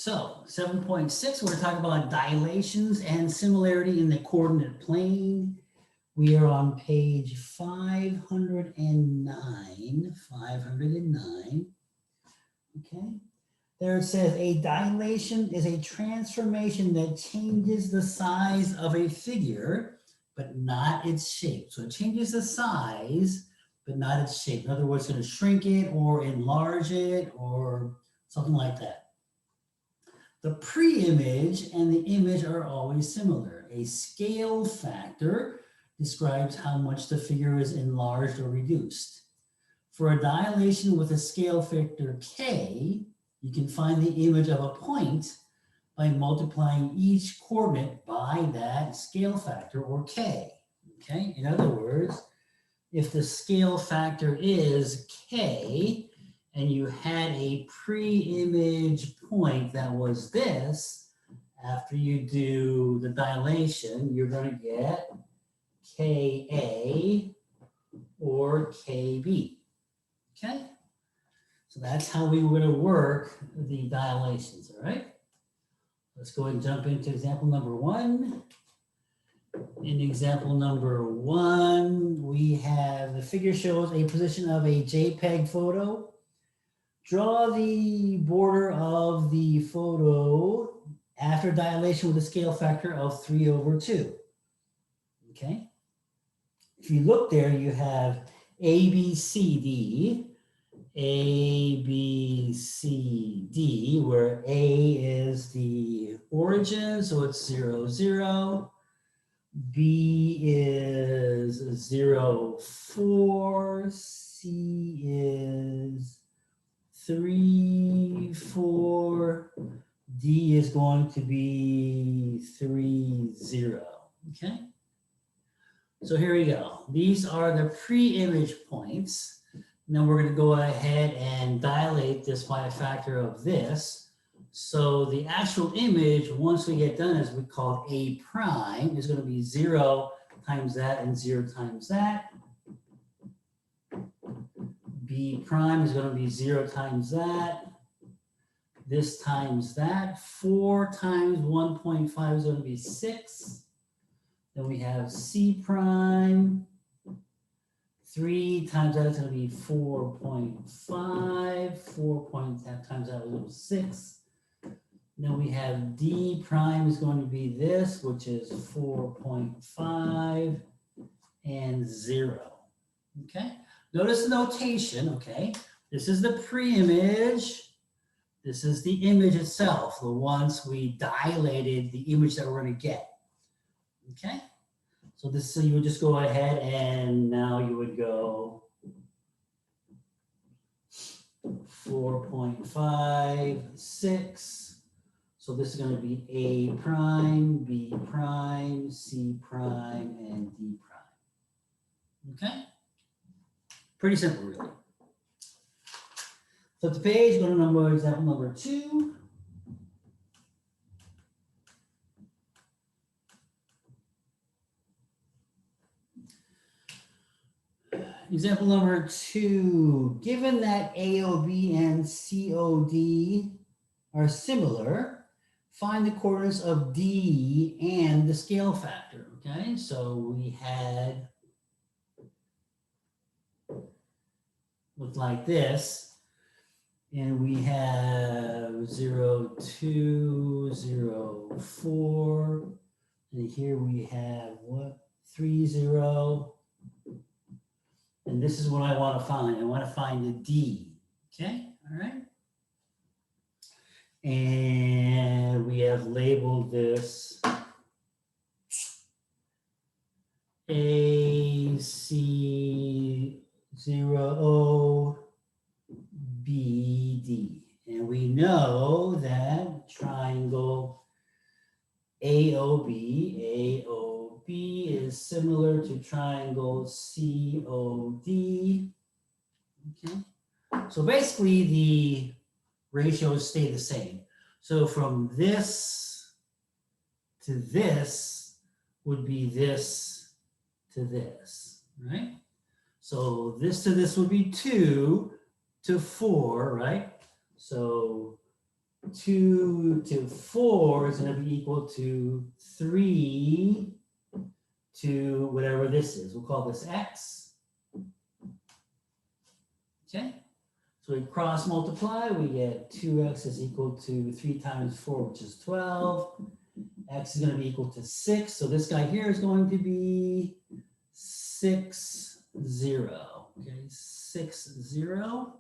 So 7.6, we're talking about dilations and similarity in the coordinate plane. We are on page 509, 509, okay? There it says, a dilation is a transformation that changes the size of a figure, but not its shape. So it changes the size, but not its shape. In other words, it's going to shrink it or enlarge it or something like that. The pre-image and the image are always similar. A scale factor describes how much the figure is enlarged or reduced. For a dilation with a scale factor k, you can find the image of a point by multiplying each coordinate by that scale factor, or k. Okay? In other words, if the scale factor is k, and you had a pre-image point that was this, after you do the dilation, you're going to get Ka or Kb. Okay? So that's how we were going to work the dilations, all right? Let's go ahead and jump into example number 1. In example number 1, we have the figure shows a position of a JPEG photo. Draw the border of the photo after dilation with a scale factor of 3/2. Okay? If you look there, you have A, B, C, D. A, B, C, D, where A is the origin, so it's 0, 0. B is 0, 4. C is 3, 4. D is going to be 3, 0. Okay? So here we go. These are the pre-image points. Now we're going to go ahead and dilate this by a factor of this. So the actual image, once we get done, is we call A prime, is going to be 0 times that and 0 times that. B prime is going to be 0 times that. This times that. 4 times 1.5 is going to be 6. Then we have C prime. 3 times that is going to be 4.5. 4 times that was 6. Then we have D prime is going to be this, which is 4.5 and 0. Okay? Notice the notation, okay? This is the pre-image. This is the image itself, the once we dilated the image that we're going to get. Okay? So this, so you would just go ahead and now you would go 4.5, 6. So this is going to be A prime, B prime, C prime, and D prime. Okay? Pretty simple, really. Flip the page, go to example number 2. Example number 2, given that AOB and COD are similar, find the coordinates of D and the scale factor, okay? So we had, looked like this, and we have 0, 2, 0, 4, and here we have what? 3, 0. And this is what I want to find. I want to find the D. Okay, all right. And we have labeled this AC 0 BD. And we know that triangle AOB is similar to triangle COD. Okay. So basically the ratios stay the same. So from this to this would be this to this, right? So this to this would be 2 to 4, right? So 2 to 4 is going to be equal to 3 to whatever this is. We'll call this x. Okay. So we cross multiply, we get 2x is equal to 3 times 4, which is 12. X is going to be equal to 6. So this guy here is going to be 6, 0. Okay, 6, 0.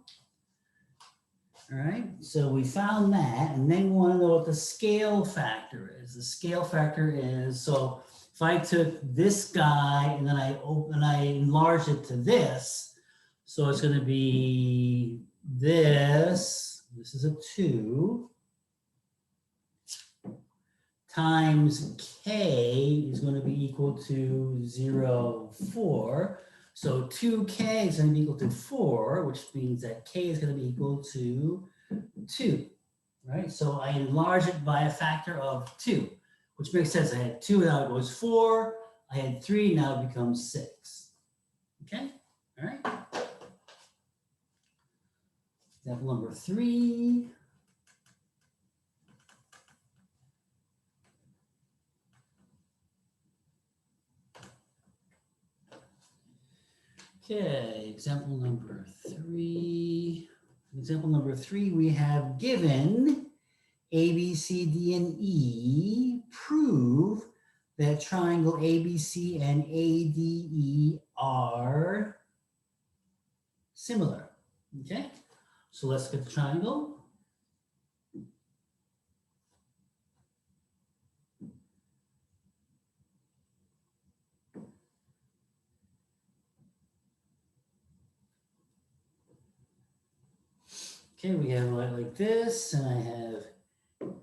All right, so we found that, and then we want to know what the scale factor is. The scale factor is, so if I took this guy and then I enlarged it to this, so it's going to be this is a 2, times k is going to be equal to 0, 4. So 2k is going to be equal to 4, which means that k is going to be equal to 2, right? So I enlarge it by a factor of 2, which makes sense. I had 2, now it goes 4. I had 3, now it becomes 6. Okay, all right. Example number 3. Okay, example number 3. Example number 3, we have given A, B, C, D, and E. Prove that triangle ABC and ADE are similar. Okay, so let's get the triangle. Okay, we have like this, and I have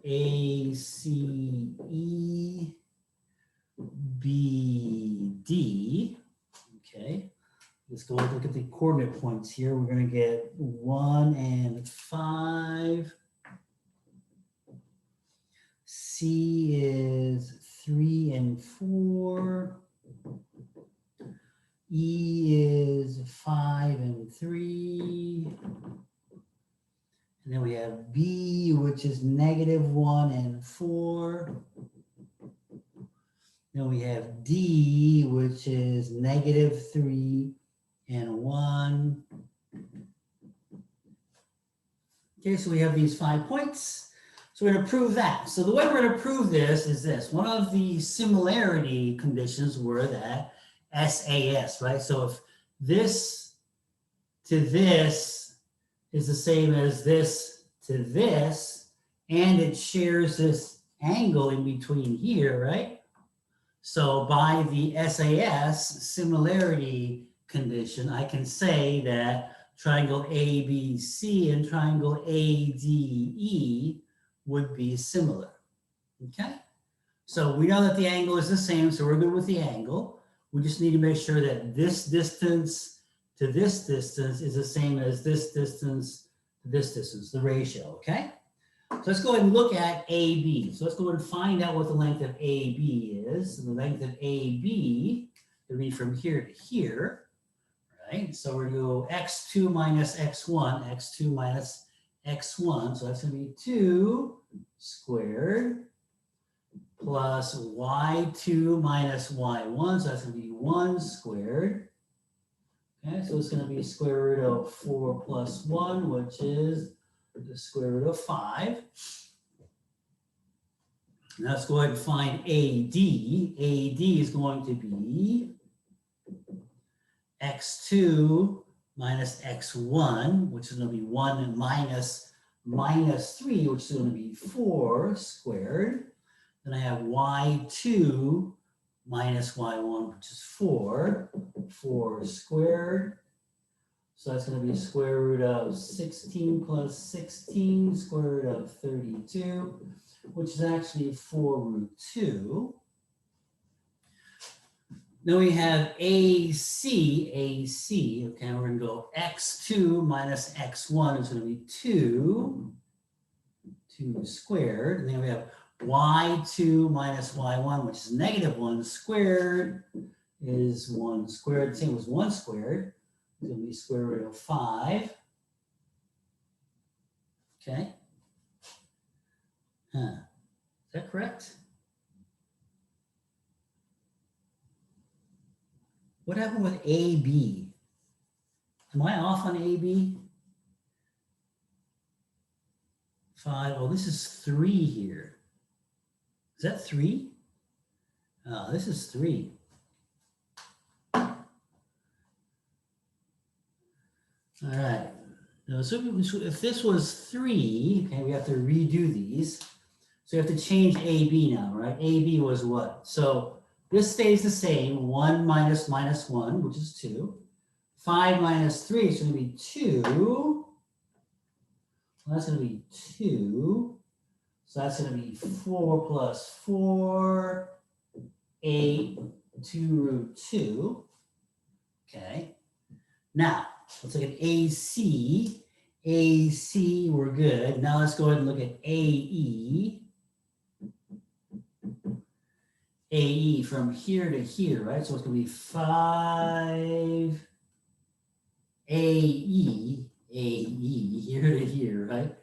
A, C, E, B, D. Okay, let's go look at the coordinate points here. We're going to get 1 and 5. C is 3 and 4. E is 5 and 3. And then we have B, which is -1 and 4. Then we have D, which is -3 and 1. Okay, so we have these 5 points. So we're going to prove that. So the way we're going to prove this is this. One of the similarity conditions were that SAS, right? So if this to this is the same as this to this, and it shares this angle in between here, right? So by the SAS similarity condition, I can say that triangle ABC and triangle ADE would be similar, okay? So we know that the angle is the same, so we're good with the angle. We just need to make sure that this distance to this distance is the same as this distance to this distance, the ratio, okay? So let's go ahead and look at AB. So let's go ahead and find out what the length of AB is. And the length of AB will be from here to here, right? So we're going to go x2 minus x1, x2 minus x1. So that's going to be 2 squared plus y2 minus y1. So that's going to be 1 squared. Okay, so it's going to be square root of 4 plus 1, which is the square root of 5. Now let's go ahead and find AD. AD is going to be x2 minus x1, which is going to be 1 minus 3, which is going to be 4 squared. Then I have y2 minus y1, which is 4 squared. So that's going to be square root of 16 plus 16, square root of 32, which is actually 4 root 2. Then we have AC, okay, we're going to go x2 minus x1 is going to be 2 squared. And then we have y2 minus y1, which is -1 squared, is 1 squared. Same as 1 squared. It's going to be square root of 5. Okay. Huh. Is that correct? What happened with AB? Am I off on AB? 5. Oh, this is 3 here. Is that 3? Oh, this is 3. All right. Now, so if this was 3, okay, we have to redo these. So you have to change AB now, right? AB was what? So this stays the same. 1 minus minus 1, which is 2. 5 minus 3 is going to be 2. Well, that's going to be 2. So that's going to be 4 plus 4, 8, 2 root 2. Okay. Now, let's look at AC. AC, we're good. Now let's go ahead and look at AE. AE from here to here, right? So it's going to be 5 AE, here to here, right?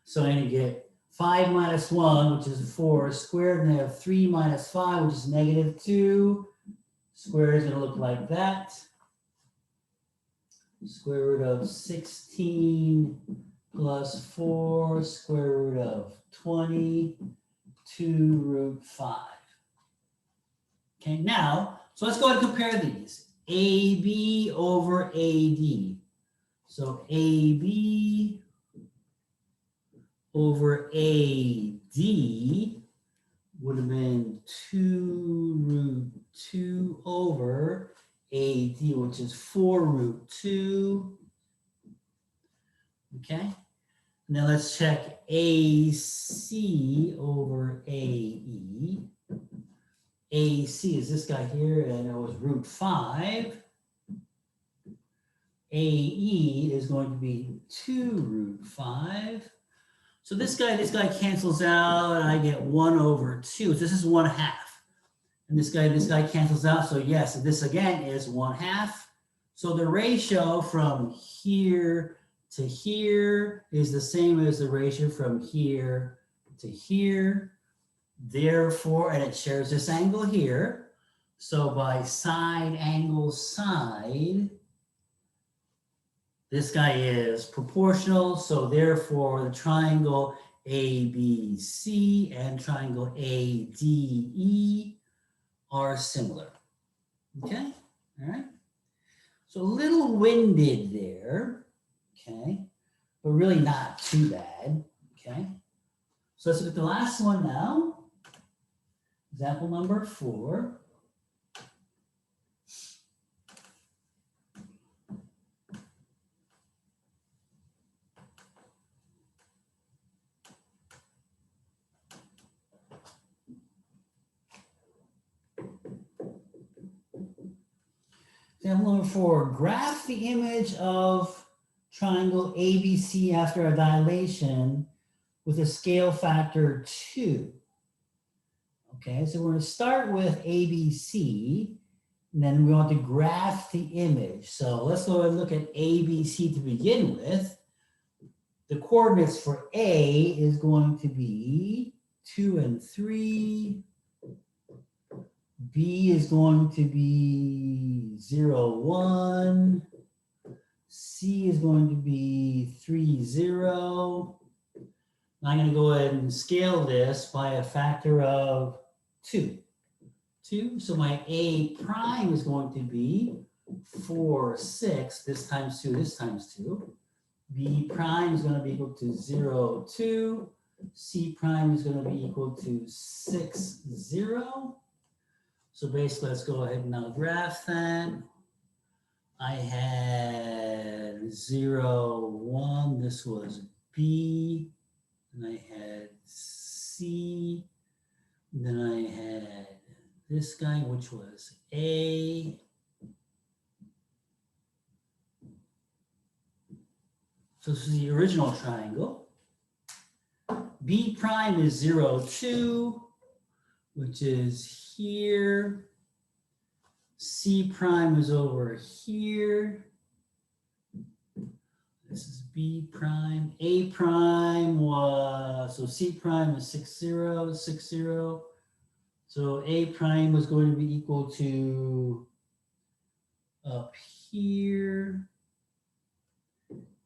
So I'm going to get 5 minus 1, which is 4 squared, and I have 3 minus 5, which is negative 2. Square is going to look like that. Square root of 16 plus 4, square root of 20, 2 root 5. Okay, now, so let's go ahead and compare these. AB over AD. So AB over AD would have been 2 root 2 over AD, which is 4 root 2. Okay. Now let's check AC over AE. AC is this guy here, and it was root 5. AE is going to be 2 root 5. So this guy cancels out, and I get 1 over 2. So this is 1/2. And this guy cancels out. So yes, this again is 1/2. So the ratio from here to here is the same as the ratio from here to here. Therefore, and it shares this angle here. So by side angle side, this guy is proportional. So therefore, the triangle ABC and triangle ADE are similar. Okay, all right. So a little winded there, okay, but really not too bad, okay. So let's look at the last one now. Example number 4. Example number 4, graph the image of triangle ABC after a dilation with a scale factor 2. Okay, so we're going to start with ABC, and then we want to graph the image. So let's go and look at ABC to begin with. The coordinates for A is going to be 2 and 3. B is going to be 0, 1. C is going to be 3, 0. I'm going to go ahead and scale this by a factor of 2. So my A prime is going to be 4, 6. This times 2, this times 2. B prime is going to be equal to 0, 2. C prime is going to be equal to 6, 0. So basically, let's go ahead and now graph that. I had 0, 1. This was B. And I had C. And then I had this guy, which was A. So this is the original triangle. B prime is 0, 2, which is here. C prime is over here. This is B prime. A prime was So C prime is 6, 0, 6, 0. So A prime was going to be equal to up here.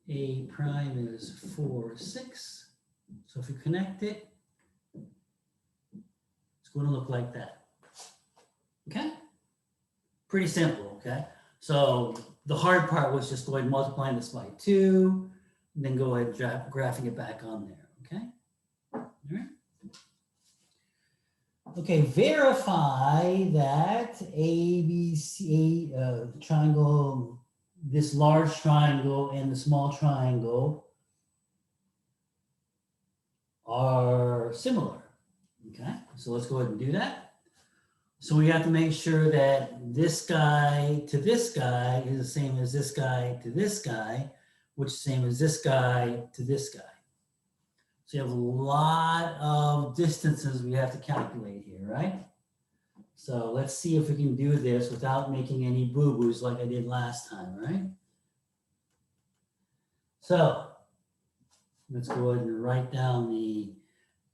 A prime is 4, 6. So if we connect it, it's going to look like that. Okay? Pretty simple, okay? So the hard part was just going multiplying this by 2, and then go ahead and graphing it back on there, okay? All right. Okay, verify that ABC triangle, this large triangle and the small triangle are similar. Okay, so let's go ahead and do that. So we have to make sure that this guy to this guy is the same as this guy to this guy, which is the same as this guy to this guy. So you have a lot of distances we have to calculate here, right? So let's see if we can do this without making any boo-boos like I did last time, right? So let's go ahead and write down the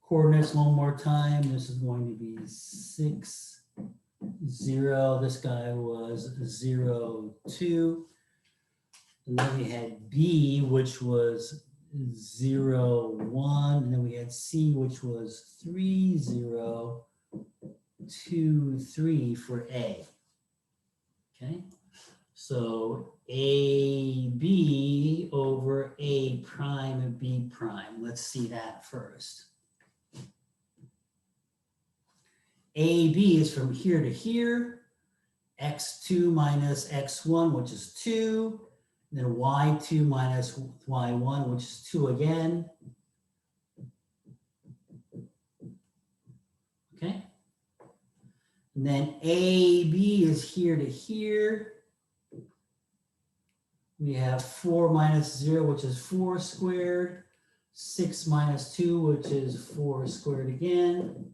coordinates one more time. This is going to be 6, 0. This guy was 0, 2. And then we had B, which was 0, 1. And then we had C, which was 3, 0, 2, 3 for A. Okay. So AB over A prime and B prime. Let's see that first. AB is from here to here, x2 minus x1, which is 2, and then y2 minus y1, which is 2 again. Okay. And then AB is here to here. We have 4 minus 0, which is 4 squared, 6 minus 2, which is 4 squared again.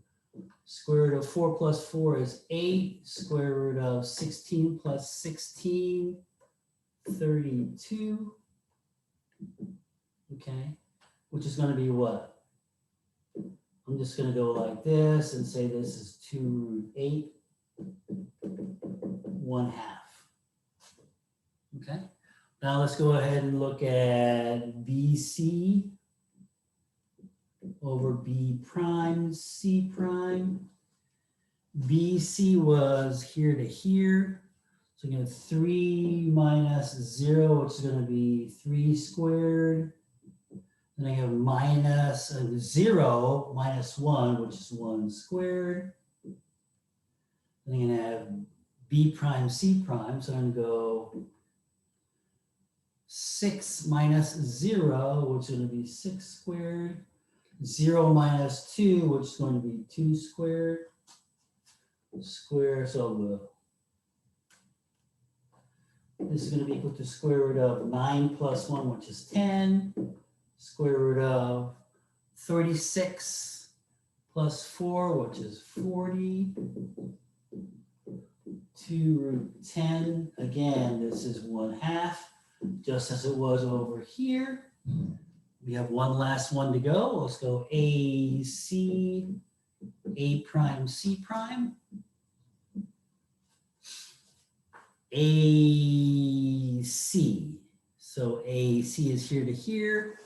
Square root of 4 plus 4 is 8. Square root of 16 plus 16, 32. Okay, which is going to be what? I'm just going to go like this and say this is 2 root 8, 1/2. Okay, now let's go ahead and look at BC over B prime, C prime. BC was here to here. So we have 3 minus 0, which is going to be 3 squared. Then I have minus 0 minus 1, which is 1 squared. Then I'm going to have B prime, C prime. So I'm going to go 6 minus 0, which is going to be 6 squared. 0 minus 2, which is going to be 2 squared. Square, so this is going to be equal to square root of 9 plus 1, which is 10. Square root of 36 plus 4, which is 40. 2 root 10. Again, this is 1/2, just as it was over here. We have one last one to go. Let's go AC, A prime, C prime. AC. So AC is here to here.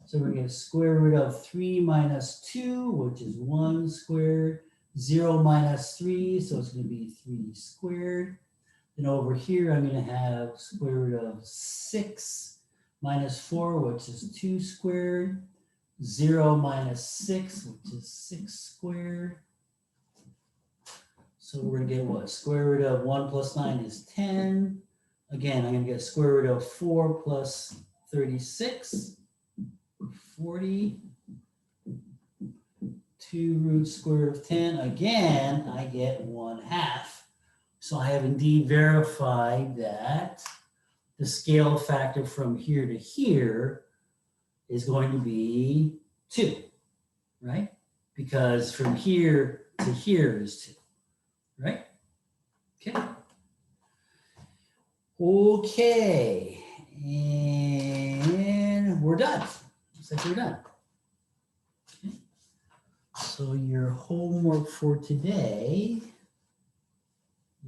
So we're going to square root of 3 minus 2, which is 1 squared. 0 minus 3, so it's going to be 3 squared. Then over here, I'm going to have square root of 6 minus 4, which is 2 squared. 0 minus 6, which is 6 squared. So we're going to get what? Square root of 1 plus 9 is 10. Again, I'm going to get square root of 4 plus 36, 40. 2 root square root of 10. Again, I get 1/2. So I have indeed verified that the scale factor from here to here is going to be 2, right? Because from here to here is 2, right? Okay. Okay, and we're done. Looks like we're done. Okay. So your homework for today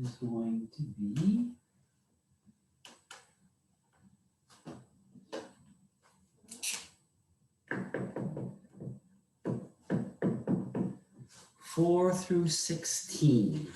is going to be four through 16.